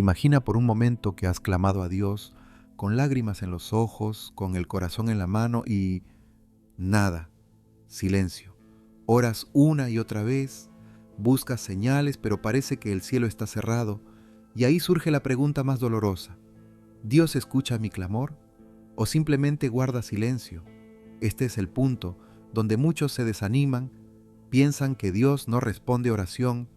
Imagina por un momento que has clamado a Dios con lágrimas en los ojos, con el corazón en la mano y nada, silencio. Oras una y otra vez, buscas señales, pero parece que el cielo está cerrado, y ahí surge la pregunta más dolorosa. ¿Dios escucha mi clamor o simplemente guarda silencio? Este es el punto donde muchos se desaniman, piensan que Dios no responde oración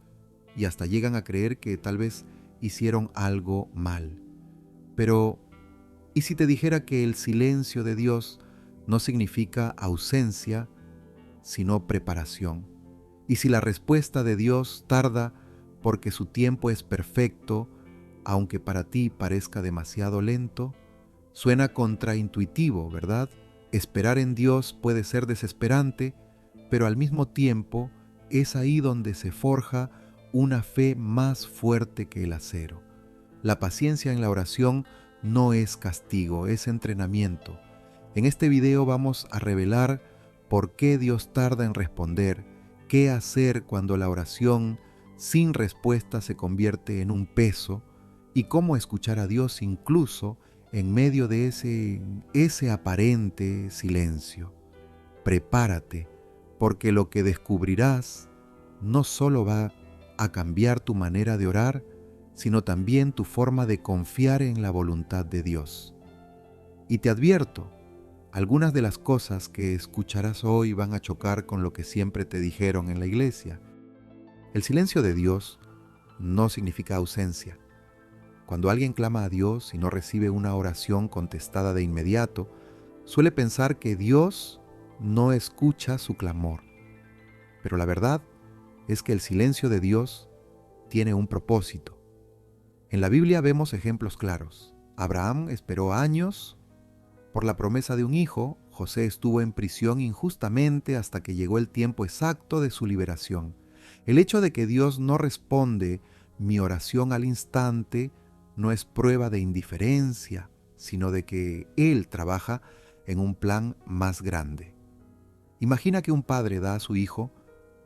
y hasta llegan a creer que tal vez hicieron algo mal. Pero, ¿y si te dijera que el silencio de Dios no significa ausencia, sino preparación? ¿Y si la respuesta de Dios tarda porque su tiempo es perfecto, aunque para ti parezca demasiado lento? Suena contraintuitivo, ¿verdad? Esperar en Dios puede ser desesperante, pero al mismo tiempo es ahí donde se forja una fe más fuerte que el acero. La paciencia en la oración no es castigo, es entrenamiento. En este video vamos a revelar por qué Dios tarda en responder, qué hacer cuando la oración sin respuesta se convierte en un peso y cómo escuchar a Dios incluso en medio de ese aparente silencio. Prepárate, porque lo que descubrirás no solo va a cambiar tu manera de orar, sino también tu forma de confiar en la voluntad de Dios. Y te advierto, algunas de las cosas que escucharás hoy van a chocar con lo que siempre te dijeron en la iglesia. El silencio de Dios no significa ausencia. Cuando alguien clama a Dios y no recibe una oración contestada de inmediato, suele pensar que Dios no escucha su clamor. Pero la verdad es que el silencio de Dios tiene un propósito. En la Biblia vemos ejemplos claros. Abraham esperó años por la promesa de un hijo. José estuvo en prisión injustamente hasta que llegó el tiempo exacto de su liberación. El hecho de que Dios no responde mi oración al instante no es prueba de indiferencia, sino de que Él trabaja en un plan más grande. Imagina que un padre da a su hijo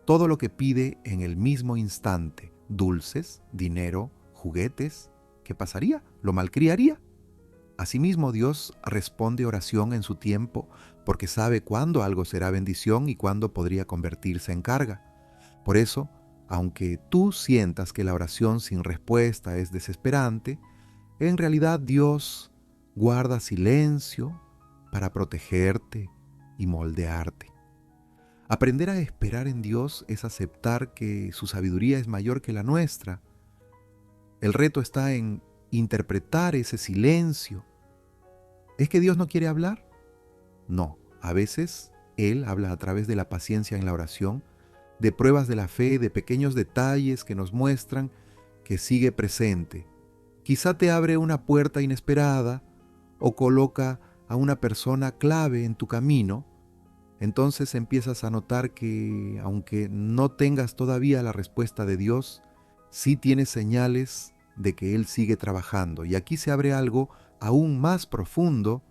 todo lo que pide en el mismo instante: dulces, dinero, juguetes. ¿Qué pasaría? ¿Lo malcriaría? Asimismo, Dios responde oración en su tiempo, porque sabe cuándo algo será bendición y cuándo podría convertirse en carga. Por eso, aunque tú sientas que la oración sin respuesta es desesperante, en realidad Dios guarda silencio para protegerte y moldearte. Aprender a esperar en Dios es aceptar que su sabiduría es mayor que la nuestra. El reto está en interpretar ese silencio. ¿Es que Dios no quiere hablar? No, a veces Él habla a través de la paciencia en la oración, de pruebas de la fe, de pequeños detalles que nos muestran que sigue presente. Quizá te abre una puerta inesperada o coloca a una persona clave en tu camino. Entonces empiezas a notar que, aunque no tengas todavía la respuesta de Dios, sí tienes señales de que Él sigue trabajando. Y aquí se abre algo aún más profundo: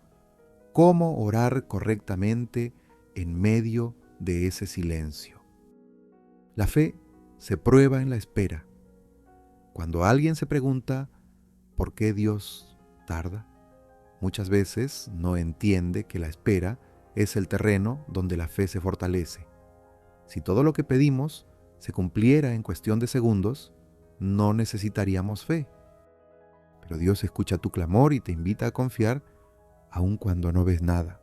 cómo orar correctamente en medio de ese silencio. La fe se prueba en la espera. Cuando alguien se pregunta ¿por qué Dios tarda?, muchas veces no entiende que la espera es el terreno donde la fe se fortalece. Si todo lo que pedimos se cumpliera en cuestión de segundos, no necesitaríamos fe. Pero Dios escucha tu clamor y te invita a confiar aun cuando no ves nada.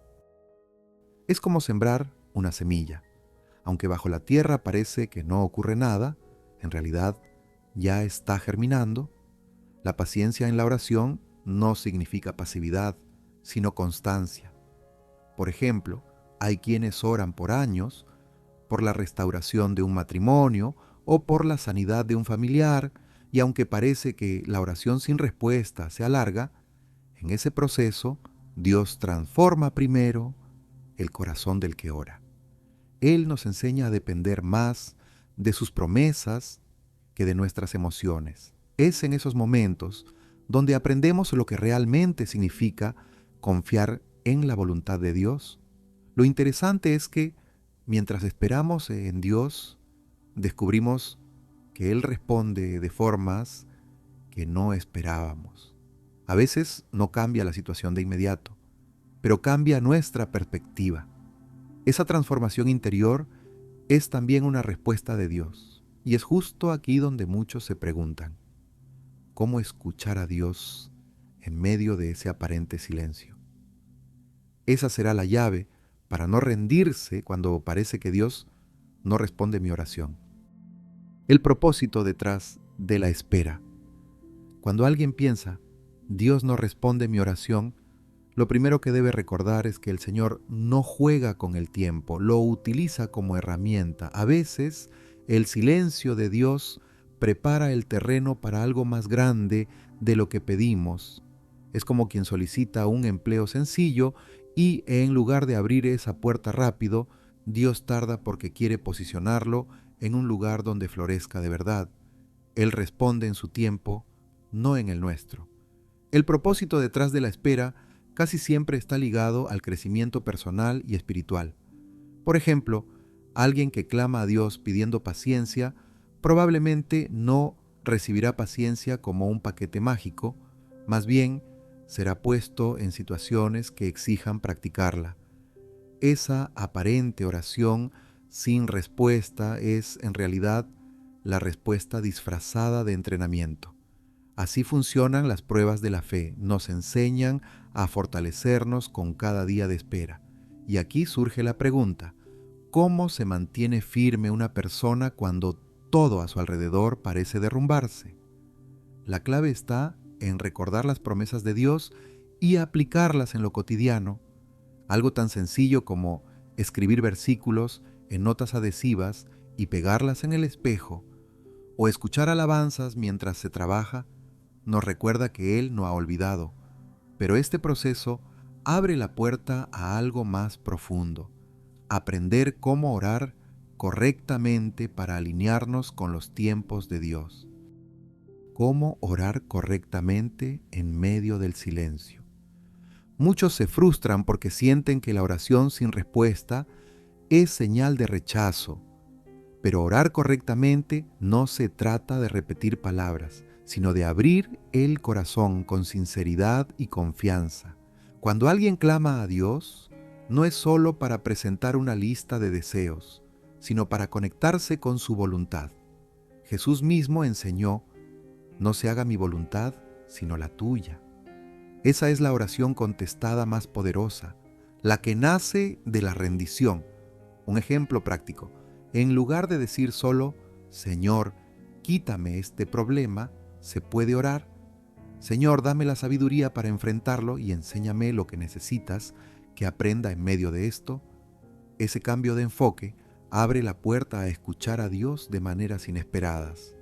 Es como sembrar una semilla. Aunque bajo la tierra parece que no ocurre nada, en realidad ya está germinando. La paciencia en la oración no significa pasividad, sino constancia. Por ejemplo, hay quienes oran por años, por la restauración de un matrimonio o por la sanidad de un familiar, y aunque parece que la oración sin respuesta se alarga, en ese proceso Dios transforma primero el corazón del que ora. Él nos enseña a depender más de sus promesas que de nuestras emociones. Es en esos momentos donde aprendemos lo que realmente significa confiar en la voluntad de Dios. Lo interesante es que mientras esperamos en Dios, descubrimos que Él responde de formas que no esperábamos. A veces no cambia la situación de inmediato, pero cambia nuestra perspectiva. Esa transformación interior es también una respuesta de Dios. Y es justo aquí donde muchos se preguntan, ¿cómo escuchar a Dios en medio de ese aparente silencio? Esa será la llave para no rendirse cuando parece que Dios no responde mi oración. El propósito detrás de la espera. Cuando alguien piensa, Dios no responde mi oración, lo primero que debe recordar es que el Señor no juega con el tiempo, lo utiliza como herramienta. A veces, el silencio de Dios prepara el terreno para algo más grande de lo que pedimos. Es como quien solicita un empleo sencillo y en lugar de abrir esa puerta rápido, Dios tarda porque quiere posicionarlo en un lugar donde florezca de verdad. Él responde en su tiempo, no en el nuestro. El propósito detrás de la espera casi siempre está ligado al crecimiento personal y espiritual. Por ejemplo, alguien que clama a Dios pidiendo paciencia probablemente no recibirá paciencia como un paquete mágico, más bien será puesto en situaciones que exijan practicarla. Esa aparente oración sin respuesta es, en realidad, la respuesta disfrazada de entrenamiento. Así funcionan las pruebas de la fe, nos enseñan a fortalecernos con cada día de espera. Y aquí surge la pregunta, ¿cómo se mantiene firme una persona cuando todo a su alrededor parece derrumbarse? La clave está en recordar las promesas de Dios y aplicarlas en lo cotidiano. Algo tan sencillo como escribir versículos en notas adhesivas y pegarlas en el espejo, o escuchar alabanzas mientras se trabaja, nos recuerda que Él no ha olvidado. Pero este proceso abre la puerta a algo más profundo, aprender cómo orar correctamente para alinearnos con los tiempos de Dios. Cómo orar correctamente en medio del silencio. Muchos se frustran porque sienten que la oración sin respuesta es señal de rechazo. Pero orar correctamente no se trata de repetir palabras, sino de abrir el corazón con sinceridad y confianza. Cuando alguien clama a Dios, no es solo para presentar una lista de deseos, sino para conectarse con su voluntad. Jesús mismo enseñó, no se haga mi voluntad, sino la tuya. Esa es la oración contestada más poderosa, la que nace de la rendición. Un ejemplo práctico. En lugar de decir solo, Señor, quítame este problema, se puede orar, Señor, dame la sabiduría para enfrentarlo y enséñame lo que necesitas que aprenda en medio de esto. Ese cambio de enfoque abre la puerta a escuchar a Dios de maneras inesperadas.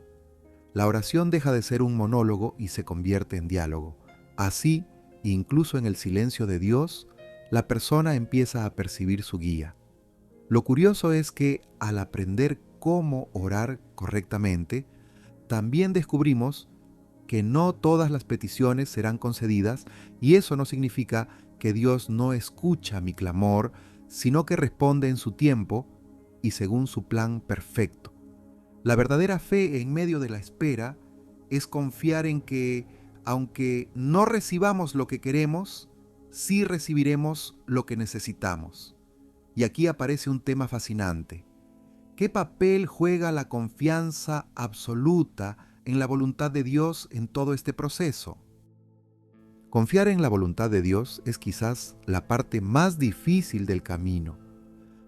La oración deja de ser un monólogo y se convierte en diálogo. Así, incluso en el silencio de Dios, la persona empieza a percibir su guía. Lo curioso es que al aprender cómo orar correctamente, también descubrimos que no todas las peticiones serán concedidas y eso no significa que Dios no escucha mi clamor, sino que responde en su tiempo y según su plan perfecto. La verdadera fe en medio de la espera es confiar en que, aunque no recibamos lo que queremos, sí recibiremos lo que necesitamos. Y aquí aparece un tema fascinante. ¿Qué papel juega la confianza absoluta en la voluntad de Dios en todo este proceso? Confiar en la voluntad de Dios es quizás la parte más difícil del camino,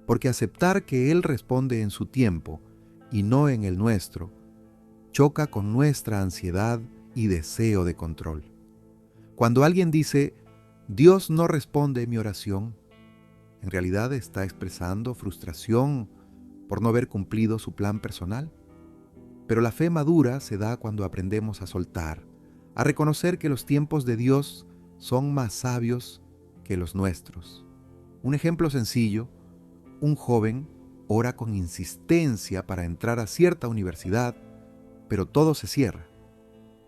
porque aceptar que Él responde en su tiempo y no en el nuestro, choca con nuestra ansiedad y deseo de control. Cuando alguien dice, Dios no responde mi oración, en realidad está expresando frustración por no haber cumplido su plan personal. Pero la fe madura se da cuando aprendemos a soltar, a reconocer que los tiempos de Dios son más sabios que los nuestros. Un ejemplo sencillo, un joven ora con insistencia para entrar a cierta universidad, pero todo se cierra.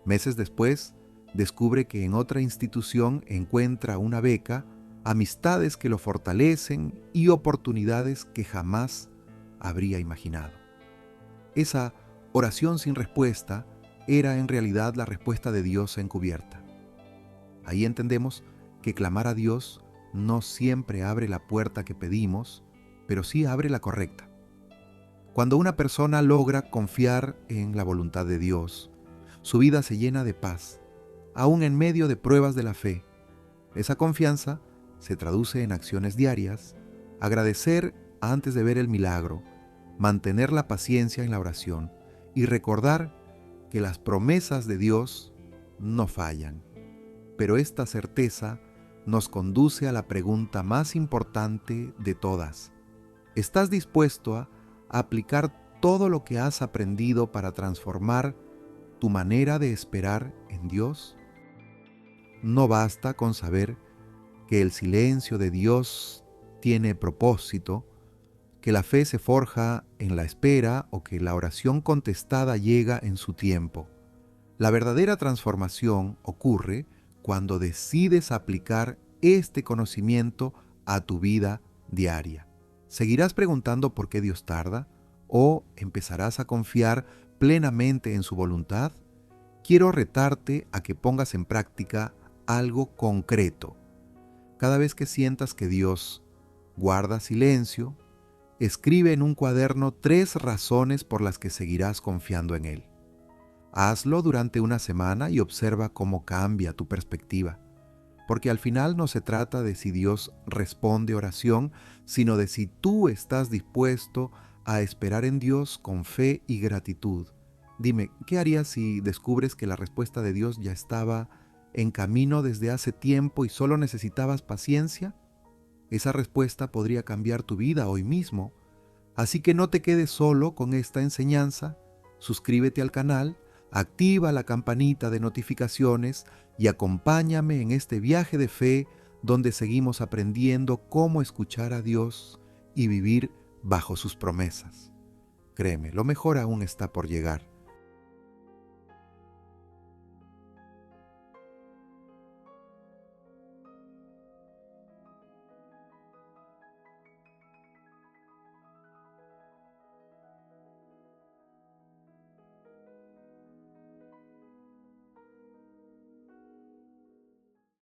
Meses después, descubre que en otra institución encuentra una beca, amistades que lo fortalecen y oportunidades que jamás habría imaginado. Esa oración sin respuesta era en realidad la respuesta de Dios encubierta. Ahí entendemos que clamar a Dios no siempre abre la puerta que pedimos, pero sí abre la correcta. Cuando una persona logra confiar en la voluntad de Dios, su vida se llena de paz, aún en medio de pruebas de la fe. Esa confianza se traduce en acciones diarias, agradecer antes de ver el milagro, mantener la paciencia en la oración y recordar que las promesas de Dios no fallan. Pero esta certeza nos conduce a la pregunta más importante de todas. ¿Estás dispuesto a aplicar todo lo que has aprendido para transformar tu manera de esperar en Dios? No basta con saber que el silencio de Dios tiene propósito, que la fe se forja en la espera o que la oración contestada llega en su tiempo. La verdadera transformación ocurre cuando decides aplicar este conocimiento a tu vida diaria. ¿Seguirás preguntando por qué Dios tarda? ¿O empezarás a confiar plenamente en su voluntad? Quiero retarte a que pongas en práctica algo concreto. Cada vez que sientas que Dios guarda silencio, escribe en un cuaderno 3 razones por las que seguirás confiando en Él. Hazlo durante una semana y observa cómo cambia tu perspectiva. Porque al final no se trata de si Dios responde oración, sino de si tú estás dispuesto a esperar en Dios con fe y gratitud. Dime, ¿qué harías si descubres que la respuesta de Dios ya estaba en camino desde hace tiempo y solo necesitabas paciencia? Esa respuesta podría cambiar tu vida hoy mismo. Así que no te quedes solo con esta enseñanza. Suscríbete al canal, activa la campanita de notificaciones y acompáñame en este viaje de fe donde seguimos aprendiendo cómo escuchar a Dios y vivir bajo sus promesas. Créeme, lo mejor aún está por llegar.